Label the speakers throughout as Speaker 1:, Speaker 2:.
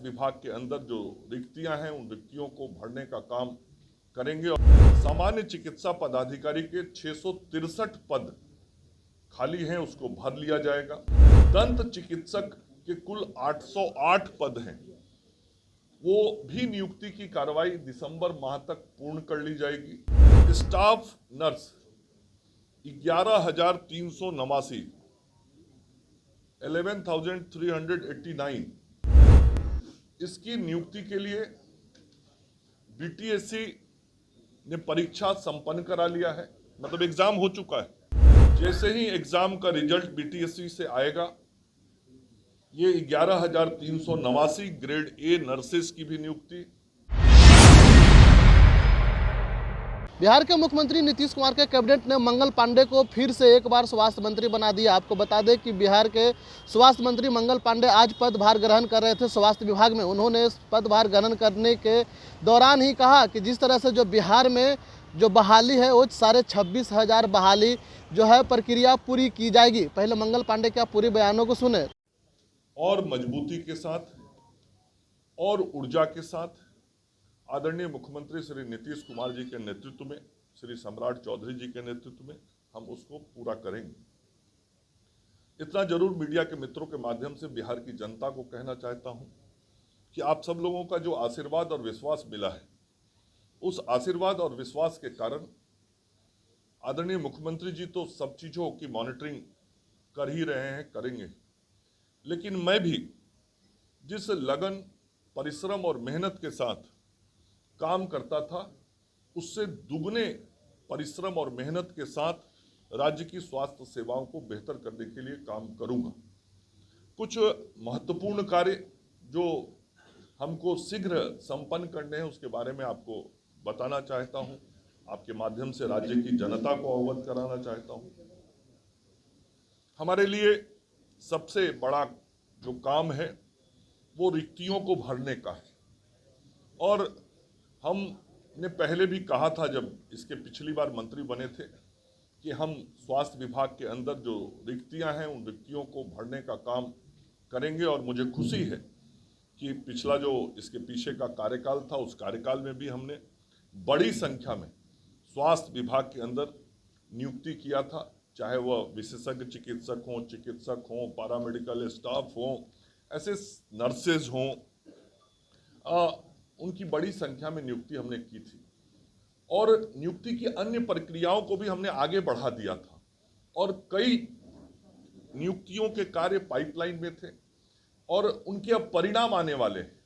Speaker 1: स्वास्थ्य विभाग के अंदर जो रिक्तियां हैं उन रिक्तियों को भरने का काम करेंगे और सामान्य चिकित्सा पदाधिकारी के 663 पद खाली हैं उसको भर लिया जाएगा। दंत चिकित्सक के कुल 808 पद हैं, वो भी नियुक्ति की कार्रवाई दिसंबर माह तक पूर्ण कर ली जाएगी। स्टाफ नर्स 11,389 11,389 इसकी नियुक्ति के लिए बीटीएससी ने परीक्षा संपन्न करा लिया है, मतलब एग्जाम हो चुका है। जैसे ही एग्जाम का रिजल्ट बीटीएससी से आएगा, ये 11,389 ग्रेड ए नर्सेस की भी नियुक्ति।
Speaker 2: बिहार के मुख्यमंत्री नीतीश कुमार के कैबिनेट ने मंगल पांडे को फिर से एक बार स्वास्थ्य मंत्री बना दिया। आपको बता दें कि बिहार के स्वास्थ्य मंत्री मंगल पांडे आज पदभार ग्रहण कर रहे थे स्वास्थ्य विभाग में। उन्होंने पदभार ग्रहण करने के दौरान ही कहा कि जिस तरह से जो बिहार में जो बहाली है वो 26,500 बहाली जो है प्रक्रिया पूरी की जाएगी। पहले मंगल पांडे के आप पूरे बयानों को सुने।
Speaker 1: और मजबूती के साथ और ऊर्जा के साथ आदरणीय मुख्यमंत्री श्री नीतीश कुमार जी के नेतृत्व में, श्री सम्राट चौधरी जी के नेतृत्व में हम उसको पूरा करेंगे। इतना जरूर मीडिया के मित्रों के माध्यम से बिहार की जनता को कहना चाहता हूं कि आप सब लोगों का जो आशीर्वाद और विश्वास मिला है, उस आशीर्वाद और विश्वास के कारण आदरणीय मुख्यमंत्री जी तो सब चीज़ों की मॉनिटरिंग कर ही रहे हैं, करेंगे, लेकिन मैं भी जिस लगन, परिश्रम और मेहनत के साथ काम करता था, उससे दुगने परिश्रम और मेहनत के साथ राज्य की स्वास्थ्य सेवाओं को बेहतर करने के लिए काम करूंगा। कुछ महत्वपूर्ण कार्य जो हमको शीघ्र संपन्न करने हैं उसके बारे में आपको बताना चाहता हूं, आपके माध्यम से राज्य की जनता को अवगत कराना चाहता हूं। हमारे लिए सबसे बड़ा जो काम है वो रिक्तियों को भरने का है, और हमने पहले भी कहा था जब इसके पिछली बार मंत्री बने थे कि हम स्वास्थ्य विभाग के अंदर जो रिक्तियां हैं उन रिक्तियों को भरने का काम करेंगे। और मुझे खुशी है कि पिछला जो इसके पीछे का कार्यकाल था, उस कार्यकाल में भी हमने बड़ी संख्या में स्वास्थ्य विभाग के अंदर नियुक्ति किया था, चाहे वह विशेषज्ञ चिकित्सक हों, पैरामेडिकल स्टाफ हों, ऐसे नर्सेज हों, उनकी बड़ी संख्या में नियुक्ति हमने की थी। और नियुक्ति की अन्य प्रक्रियाओं को भी हमने आगे बढ़ा दिया था, और कई नियुक्तियों के कार्य पाइपलाइन में थे और उनके अब परिणाम आने वाले हैं।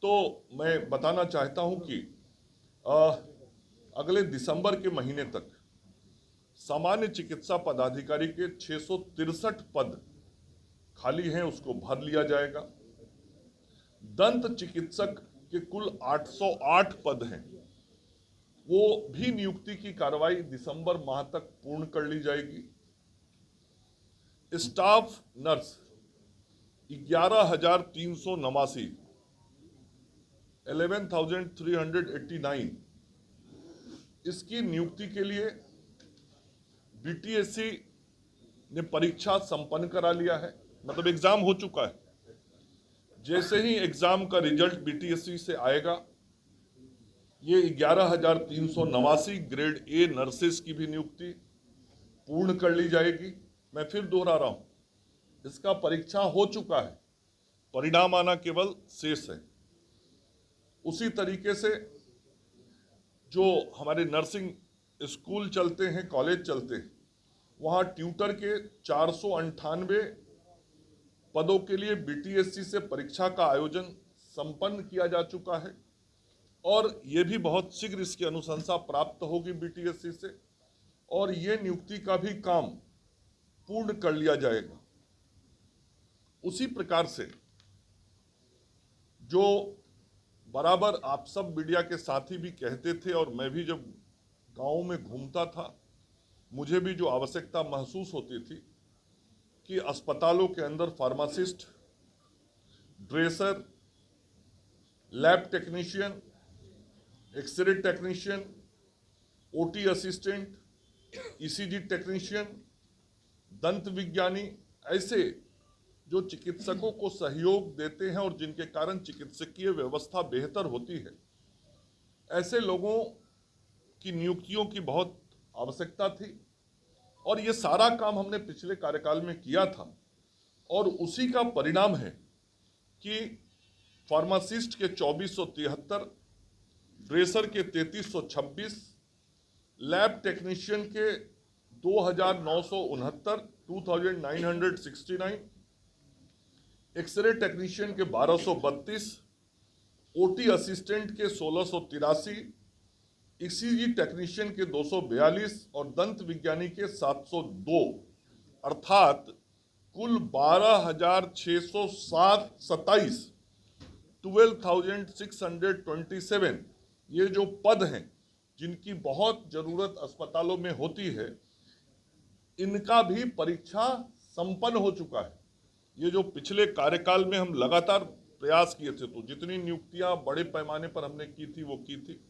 Speaker 1: तो मैं बताना चाहता हूं कि अगले दिसंबर के महीने तक सामान्य चिकित्सा पदाधिकारी के 663 पद खाली हैं, उसको भर लिया जाएगा। दंत चिकित्सक के कुल 808 पद हैं, वो भी नियुक्ति की कार्रवाई दिसंबर माह तक पूर्ण कर ली जाएगी। स्टाफ नर्स 11,389 11,389 इसकी नियुक्ति के लिए बीटीएससी ने परीक्षा संपन्न करा लिया है, मतलब एग्जाम हो चुका है। जैसे ही एग्जाम का रिजल्ट बीटीएससी से आएगा, ये 11,389 ग्रेड ए नर्सेस की भी नियुक्ति पूर्ण कर ली जाएगी। मैं फिर दोहरा रहा हूं, इसका परीक्षा हो चुका है, परिणाम आना केवल शेष है। उसी तरीके से जो हमारे नर्सिंग स्कूल चलते हैं, कॉलेज चलते हैं, वहाँ ट्यूटर के 498 पदों के लिए बीटीएससी से परीक्षा का आयोजन संपन्न किया जा चुका है, और ये भी बहुत शीघ्र इसकी अनुशंसा प्राप्त होगी बीटीएससी से, और ये नियुक्ति का भी काम पूर्ण कर लिया जाएगा। उसी प्रकार से जो बराबर आप सब मीडिया के साथी भी कहते थे, और मैं भी जब गाँव में घूमता था, मुझे भी जो आवश्यकता महसूस होती थी कि अस्पतालों के अंदर pharmacist, dresser, lab technician, X-ray technician, OT assistant, ECG technician, दंत विज्ञानी, ऐसे जो चिकित्सकों को सहयोग देते हैं और जिनके कारण चिकित्सकीय व्यवस्था बेहतर होती है, ऐसे लोगों की नियुक्तियों की बहुत आवश्यकता थी और ये सारा काम हमने पिछले कार्यकाल में किया था और उसी का परिणाम है कि फार्मासिस्ट के 2473, ड्रेसर के 3326, लैब टेक्नीशियन के 2969, 2969, एक्सरे टेक्नीशियन के 1232, ओटी असिस्टेंट के 1683, ईसीजी टेक्नीशियन के 242 और दंत विज्ञानी के 702, अर्थात कुल 12,627, 12,627 ये जो पद हैं जिनकी बहुत जरूरत अस्पतालों में होती है, इनका भी परीक्षा संपन्न हो चुका है। ये जो पिछले कार्यकाल में हम लगातार प्रयास किए थे, तो जितनी नियुक्तियां बड़े पैमाने पर हमने की थी वो की थी।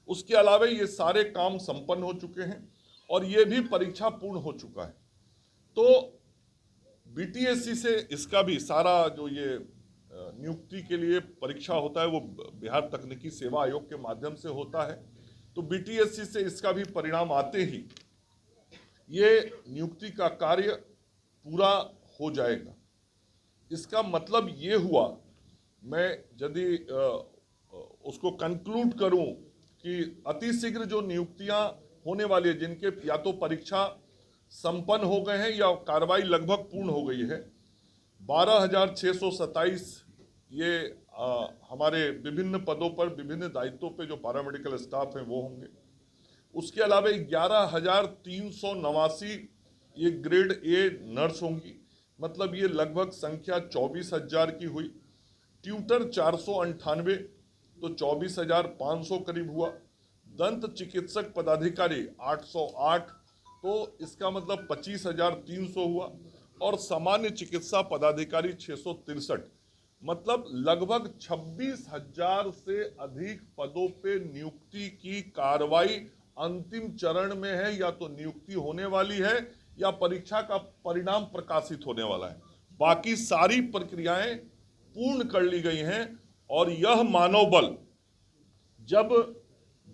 Speaker 1: उसके अलावा ये सारे काम संपन्न हो चुके हैं और ये भी परीक्षा पूर्ण हो चुका है। तो बीटीएससी से इसका भी सारा जो ये नियुक्ति के लिए परीक्षा होता है वो बिहार तकनीकी सेवा आयोग के माध्यम से होता है। तो बीटीएससी से इसका भी परिणाम आते ही ये नियुक्ति का कार्य पूरा हो जाएगा। इसका मतलब ये हुआ, मैं यदि उसको कंक्लूड करूं कि अतिशीघ्र जो नियुक्तियां होने वाली है, जिनके या तो परीक्षा संपन्न हो गए हैं या कार्रवाई लगभग पूर्ण हो गई है, 12,627 ये हमारे विभिन्न पदों पर विभिन्न दायित्वों पे जो पैरामेडिकल स्टाफ हैं वो होंगे। उसके अलावा 11,389 ये ग्रेड ए नर्स होंगी, मतलब ये लगभग संख्या 24,000 की हुई। ट्यूटर 498, तो 24,500 करीब हुआ। दंत चिकित्सक पदाधिकारी 808, तो इसका मतलब 25,300 हुआ। और सामान्य चिकित्सा पदाधिकारी 663, मतलब लगभग 26,000 से अधिक पदों पे नियुक्ति की कार्रवाई अंतिम चरण में है, या तो नियुक्ति होने वाली है या परीक्षा का परिणाम प्रकाशित होने वाला है। बाकी सारी प्रक्रियाएं पूर्ण कर ली गई हैं और यह मानव बल जब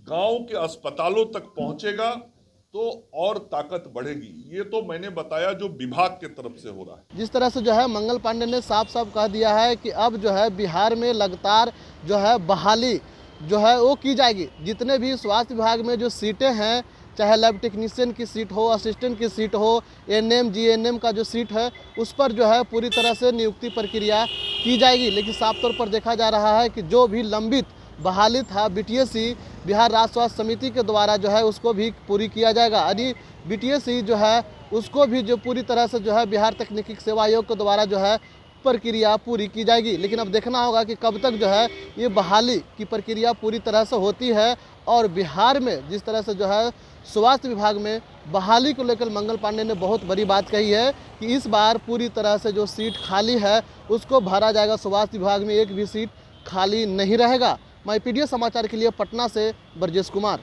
Speaker 1: गांव के अस्पतालों तक पहुंचेगा तो और ताकत बढ़ेगी। ये तो मैंने बताया जो विभाग के तरफ से हो रहा है।
Speaker 2: जिस तरह से जो है मंगल पांडे ने साफ साफ कह दिया है कि अब जो है बिहार में लगातार जो है बहाली जो है वो की जाएगी। जितने भी स्वास्थ्य विभाग में जो सीटें हैं, चाहे लैब टेक्नीशियन की सीट हो, असिस्टेंट की सीट हो, एएनएम जीएनएम का जो सीट है, उस पर जो है पूरी तरह से नियुक्ति प्रक्रिया की जाएगी। लेकिन साफ तौर पर देखा जा रहा है कि जो भी लंबित बहाली था बीटीएससी बिहार राज्य स्वास्थ्य समिति के द्वारा जो है उसको भी पूरी किया जाएगा। यानी बीटीएससी जो है उसको भी जो पूरी तरह से जो है बिहार तकनीकी सेवा आयोग के द्वारा जो है प्रक्रिया पूरी की जाएगी। लेकिन अब देखना होगा कि कब तक जो है ये बहाली की प्रक्रिया पूरी तरह से होती है। और बिहार में जिस तरह से जो है स्वास्थ्य विभाग में बहाली को लेकर मंगल पांडे ने बहुत बड़ी बात कही है कि इस बार पूरी तरह से जो सीट खाली है उसको भरा जाएगा। स्वास्थ्य विभाग में एक भी सीट खाली नहीं रहेगा। माईपीडीएस समाचार के लिए पटना से ब्रजेश कुमार।